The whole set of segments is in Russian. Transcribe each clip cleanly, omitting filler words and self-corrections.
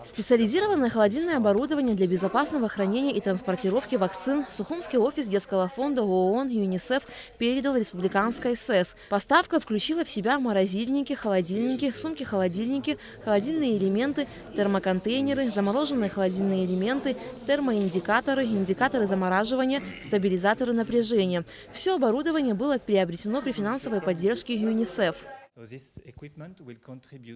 Специализированное холодильное оборудование для безопасного хранения и транспортировки вакцин Сухумский офис детского фонда ООН ЮНИСЕФ передал Республиканской СЭС. Поставка включила в себя морозильники, холодильники, сумки-холодильники, холодильные элементы, термоконтейнеры, замороженные холодильные элементы, термоиндикаторы, индикаторы замораживания, стабилизаторы напряжения. Все оборудование было приобретено при финансовой поддержке ЮНИСЕФ.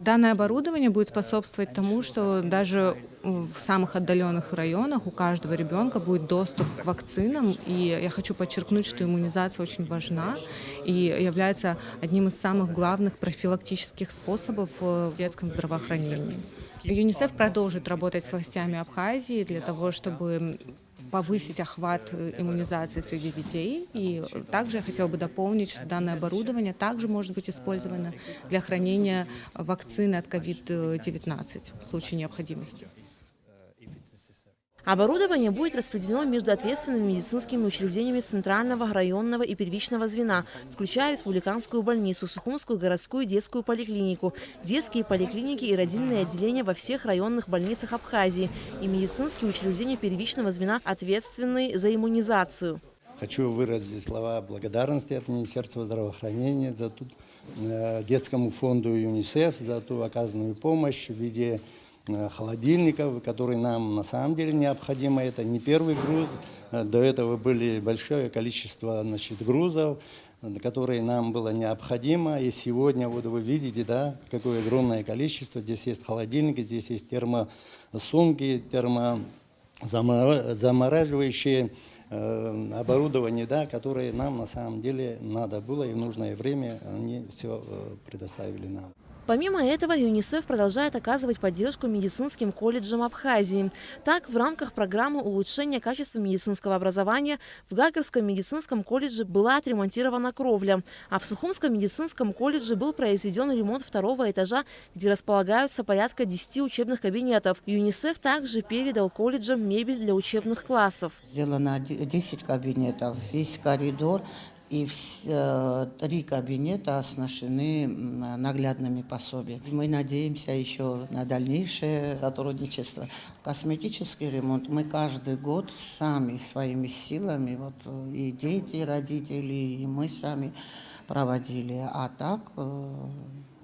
Данное оборудование будет способствовать тому, что даже в самых отдаленных районах у каждого ребенка будет доступ к вакцинам. И я хочу подчеркнуть, что иммунизация очень важна и является одним из самых главных профилактических способов в детском здравоохранении. ЮНИСЕФ продолжит работать с властями Абхазии для того, чтобы повысить охват иммунизации среди детей. И также я хотела бы дополнить, что данное оборудование также может быть использовано для хранения вакцины от COVID-19 в случае необходимости. Оборудование будет распределено между ответственными медицинскими учреждениями центрального, районного и первичного звена, включая республиканскую больницу, Сухумскую городскую детскую поликлинику, детские поликлиники и родильные отделения во всех районных больницах Абхазии и медицинские учреждения первичного звена, ответственные за иммунизацию. Хочу выразить слова благодарности от Министерства здравоохранения за детскому фонду ЮНИСЕФ за ту оказанную помощь в виде холодильников, которые нам на самом деле необходимы. Это не первый груз. До этого были большое количество грузов, которые нам было необходимо. И сегодня вот вы видите, да, какое огромное количество. Здесь есть холодильники, здесь есть термосумки, термозамораживающие оборудование, да, которое нам на самом деле надо было, и в нужное время они все предоставили нам. Помимо этого, ЮНИСЕФ продолжает оказывать поддержку медицинским колледжам Абхазии. Так, в рамках программы улучшения качества медицинского образования в Гагарском медицинском колледже была отремонтирована кровля, а в Сухумском медицинском колледже был произведен ремонт второго этажа, где располагаются порядка 10 учебных кабинетов. ЮНИСЕФ также передал колледжам мебель для учебных классов. Сделано 10 кабинетов, весь коридор. И 3 кабинета оснащены наглядными пособиями. Мы надеемся еще на дальнейшее сотрудничество. Косметический ремонт мы каждый год сами, своими силами, вот, и дети, и родители, и мы сами проводили. А так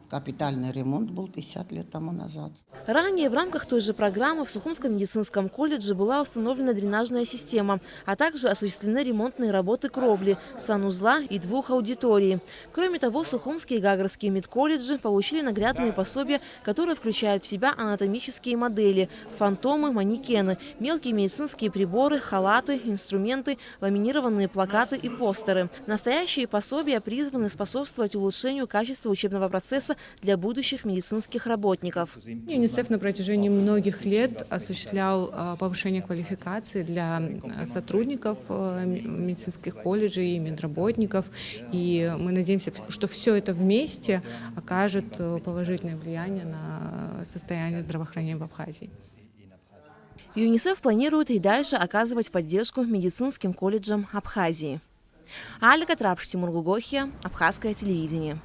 капитальный ремонт был 50 лет тому назад. Ранее в рамках той же программы в Сухумском медицинском колледже была установлена дренажная система, а также осуществлены ремонтные работы кровли, санузла и 2 аудиторий. Кроме того, Сухумские и Гагарские медколледжи получили наглядные пособия, которые включают в себя анатомические модели, фантомы, манекены, мелкие медицинские приборы, халаты, инструменты, ламинированные плакаты и постеры. Настоящие пособия призваны способствовать улучшению качества учебного процесса для будущих медицинских работников. ЮНИСЕФ на протяжении многих лет осуществлял повышение квалификации для сотрудников медицинских колледжей и медработников. И мы надеемся, что все это вместе окажет положительное влияние на состояние здравоохранения в Абхазии. ЮНИСЕФ планирует и дальше оказывать поддержку медицинским колледжам Абхазии. Альга Трапш, Тимур Гулгохия, Абхазское телевидение.